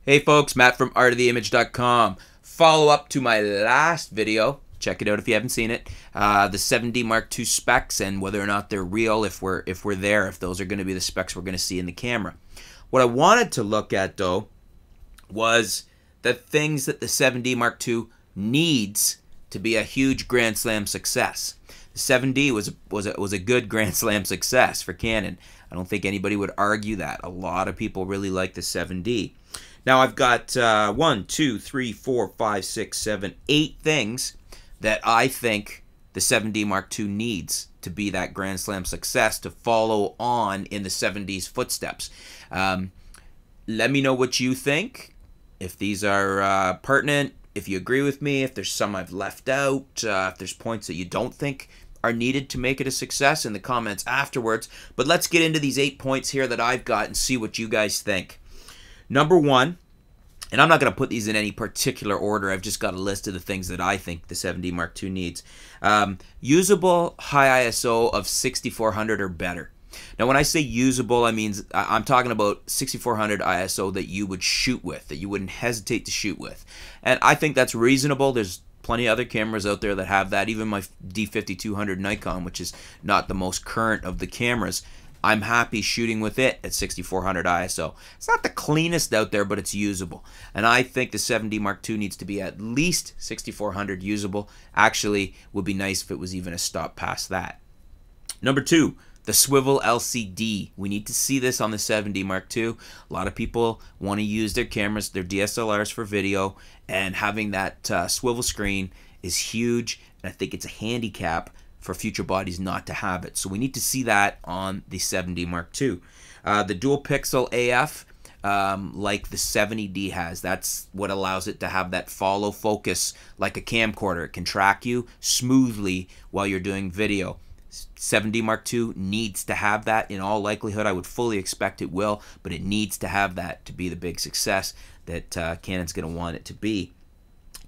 Hey folks, Matt from artoftheimage.com. Follow up to my last video. Check it out if you haven't seen it. The 7D Mark II specs and whether or not they're real, if we're there, if those are going to be the specs we're going to see in the camera. What I wanted to look at though was the things that the 7D Mark II needs to be a huge Grand Slam success. The 7D was a good Grand Slam success for Canon. I don't think anybody would argue that. A lot of people really like the 7D. Now I've got 1, 2, 3, 4, 5, 6, 7, 8 things that I think the 7D Mark II needs to be that Grand Slam success, to follow on in the 7D's footsteps. Let me know what you think, if these are pertinent, if you agree with me, if there's some I've left out, if there's points that you don't think are needed to make it a success, in the comments afterwards. But let's get into these 8 points here that I've got and see what you guys think. Number 1, and I'm not going to put these in any particular order, I've just got a list of the things that I think the 7D Mark II needs. Usable high ISO of 6400 or better. Now when I say usable, I'm talking about 6400 ISO that you would shoot with, that you wouldn't hesitate to shoot with. And I think that's reasonable. There's plenty of other cameras out there that have that. Even my D5200 Nikon, which is not the most current of the cameras, I'm happy shooting with it at 6400 ISO. It's not the cleanest out there, but it's usable. And I think the 7D Mark II needs to be at least 6400 usable. Actually, would be nice if it was even a stop past that. Number 2, the swivel LCD. We need to see this on the 7D Mark II. A lot of people want to use their cameras, their DSLRs, for video, and having that swivel screen is huge, and I think it's a handicap for future bodies not to have it. So we need to see that on the 7D Mark II. The dual pixel AF, like the 70D has, that's what allows it to have that follow focus like a camcorder. It can track you smoothly while you're doing video. 7D Mark II needs to have that. In all likelihood, I would fully expect it will, but it needs to have that to be the big success that Canon's going to want it to be.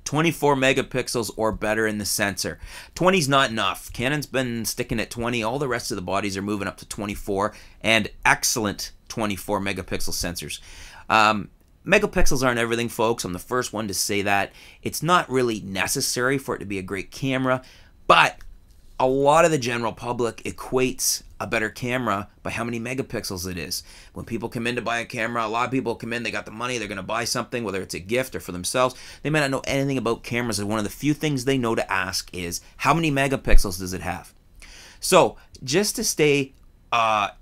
24 megapixels or better in the sensor. 20 is not enough. Canon's been sticking at 20. All the rest of the bodies are moving up to 24, and excellent 24 megapixel sensors. Megapixels aren't everything, folks. I'm the first one to say that. It's not really necessary for it to be a great camera, but a lot of the general public equates a better camera by how many megapixels it is. When people come in to buy a camera, a lot of people come in, they got the money, they're going to buy something, whether it's a gift or for themselves. They may not know anything about cameras, and one of the few things they know to ask is, how many megapixels does it have? So just to stay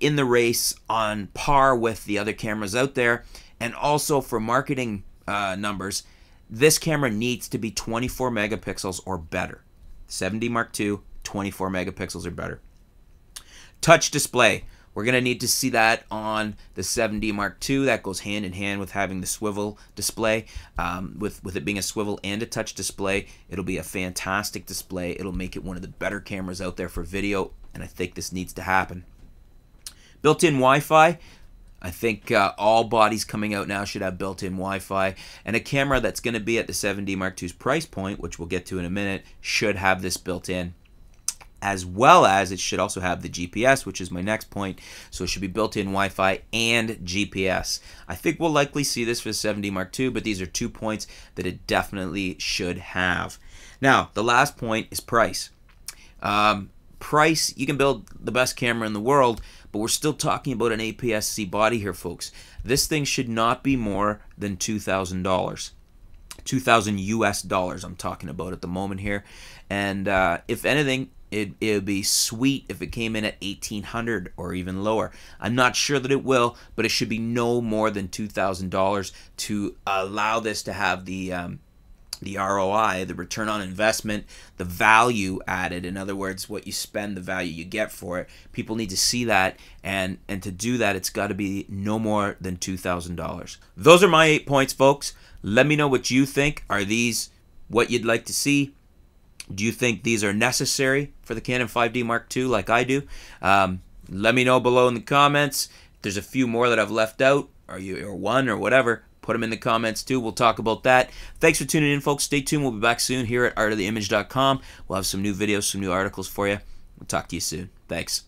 in the race on par with the other cameras out there, and also for marketing numbers, this camera needs to be 24 megapixels or better. 7D Mark II, 24 megapixels or better. Touch display. We're going to need to see that on the 7D Mark II. That goes hand in hand with having the swivel display. With it being a swivel and a touch display, it'll be a fantastic display. It'll make it one of the better cameras out there for video, and I think this needs to happen. Built-in Wi-Fi. I think all bodies coming out now should have built-in Wi-Fi, and a camera that's going to be at the 7D Mark II's price point, which we'll get to in a minute, should have this built in, as well as it should also have the GPS, which is my next point. So it should be built-in Wi-Fi and GPS. I think we'll likely see this for the 7D Mark II, but these are 2 points that it definitely should have. Now, the last point is price. Price, you can build the best camera in the world, but we're still talking about an APS-C body here, folks. This thing should not be more than $2,000. 2,000 US dollars I'm talking about at the moment here. And if anything, it would be sweet if it came in at 1,800 or even lower. I'm not sure that it will, but it should be no more than $2,000 to allow this to have the ROI, the return on investment, the value added. In other words, what you spend, the value you get for it. People need to see that, and to do that, it's got to be no more than $2,000. Those are my 8 points, folks. Let me know what you think. Are these what you'd like to see? Do you think these are necessary for the Canon 5D Mark II like I do? Let me know below in the comments. If there's a few more that I've left out, or one or whatever, put them in the comments too. We'll talk about that. Thanks for tuning in, folks. Stay tuned. We'll be back soon here at artoftheimage.com. We'll have some new videos, some new articles for you. We'll talk to you soon. Thanks.